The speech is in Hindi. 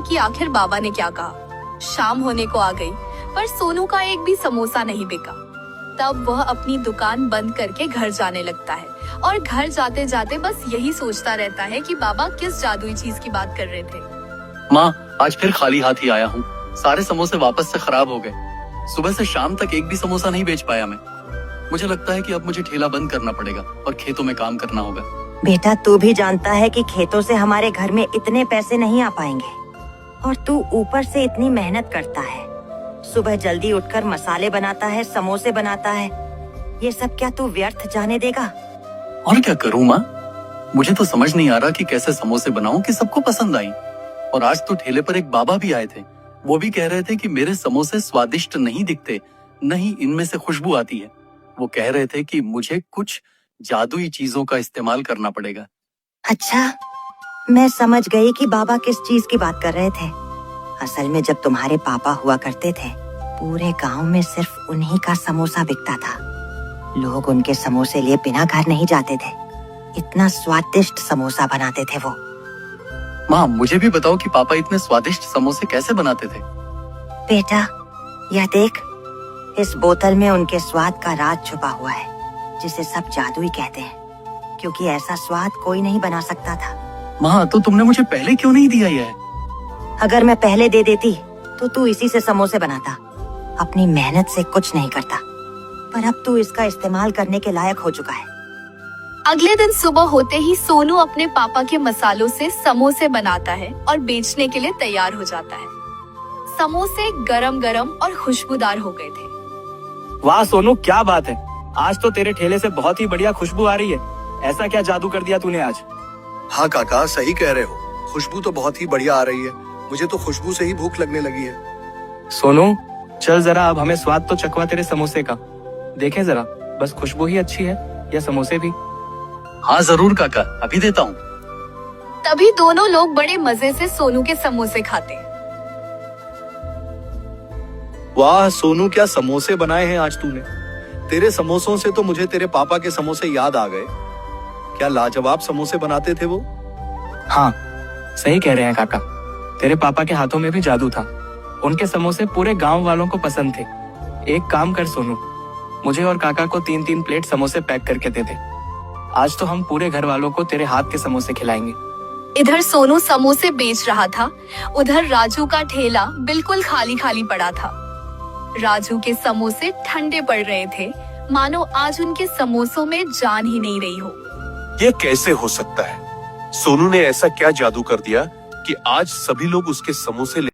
कि आखिर बाबा ने क्या कहा। शाम होने को आ गई पर सोनू का एक भी समोसा नहीं बिका। तब वह अपनी दुकान बंद करके घर जाने लगता है और घर जाते जाते बस यही सोचता रहता है कि बाबा किस जादुई चीज की बात कर रहे थे। माँ, आज फिर खाली हाथ ही आया हूँ। सारे समोसे वापस से खराब हो गए। सुबह से शाम तक एक भी समोसा नहीं बेच पाया मैं। मुझे लगता है कि अब मुझे ठेला बंद करना पड़ेगा और खेतों में काम करना होगा। बेटा, तू भी जानता है कि खेतों से हमारे घर में इतने पैसे नहीं आ पाएंगे और तू ऊपर से इतनी मेहनत करता है। सुबह जल्दी उठकर मसाले बनाता है, समोसे बनाता है। ये सब क्या तू व्यर्थ जाने देगा? और क्या करूँ माँ? मुझे तो समझ नहीं आ रहा कि कैसे समोसे बनाऊं कि सबको पसंद आई। और आज तो ठेले पर एक बाबा भी आए थे। वो भी कह रहे थे कि मेरे समोसे स्वादिष्ट नहीं दिखते, नहीं इनमें से खुशबू आती है। वो कह रहे थे कि मुझे कुछ जादुई चीजों का इस्तेमाल करना पड़ेगा। अच्छा, मैं समझ गई कि बाबा किस चीज की बात कर रहे थे। असल में जब तुम्हारे पापा हुआ करते थे, पूरे गांव में सिर्फ उन्हीं का समोसा बिकता था। लोग उनके समोसे लिए बिना घर नहीं जाते थे। इतना स्वादिष्ट समोसा बनाते थे वो। माँ, मुझे भी बताओ कि पापा इतने स्वादिष्ट समोसे कैसे बनाते थे। बेटा, यह देख, इस बोतल में उनके स्वाद का राज छुपा हुआ है, जिसे सब जादुई कहते हैं, क्योंकि ऐसा स्वाद कोई नहीं बना सकता था। माँ, तो तुमने मुझे पहले क्यों नहीं दिया यह? अगर मैं पहले दे देती तो तू इसी से समोसे बनाता। अपनी मेहनत से कुछ नहीं करता, पर अब तू इसका इस्तेमाल करने के लायक हो चुका है। अगले दिन सुबह होते ही सोनू अपने पापा के मसालों से समोसे बनाता है और बेचने के लिए तैयार हो जाता है। समोसे गरम गरम और खुशबूदार हो गए थे। वाह सोनू, क्या बात है! आज तो तेरे ठेले से बहुत ही बढ़िया खुशबू आ रही है। ऐसा क्या जादू कर दिया तूने आज? हाँ काका, सही कह रहे हो। खुशबू तो बहुत ही बढ़िया आ रही है। मुझे तो खुशबू से ही भूख लगने लगी है। सोनू, चल जरा अब हमें स्वाद तो चखवा तेरे समोसे का। देखें जरा, बस खुशबू ही अच्छी है या समोसे भी? हाँ जरूर काका, अभी देता हूँ। तभी दोनों लोग बड़े मजे से सोनू के समोसे खाते। वाह सोनू, क्या समोसे बनाए हैं आज तूने। तेरे समोसों से तो मुझे तेरे पापा के समोसे याद आ गए। क्या लाजवाब समोसे बनाते थे वो। हाँ, सही कह रहे हैं काका। तेरे पापा के हाथों में भी जादू था। उनके समोसे पूरे गांव वालों को पसंद थे। एक काम कर सोनू, मुझे और काका को 3-3 प्लेट समोसे पैक करके दे दे। आज तो हम पूरे घर वालों को तेरे हाथ के समोसे खिलाएंगे। इधर सोनू समोसे बेच रहा था, उधर राजू का ठेला बिल्कुल खाली खाली पड़ा था। राजू के समोसे ठंडे पड़ रहे थे, मानो आज उनके समोसों में जान ही नहीं रही हो। ये कैसे हो सकता है? सोनू ने ऐसा क्या जादू कर दिया कि आज सभी लोग उसके समोसे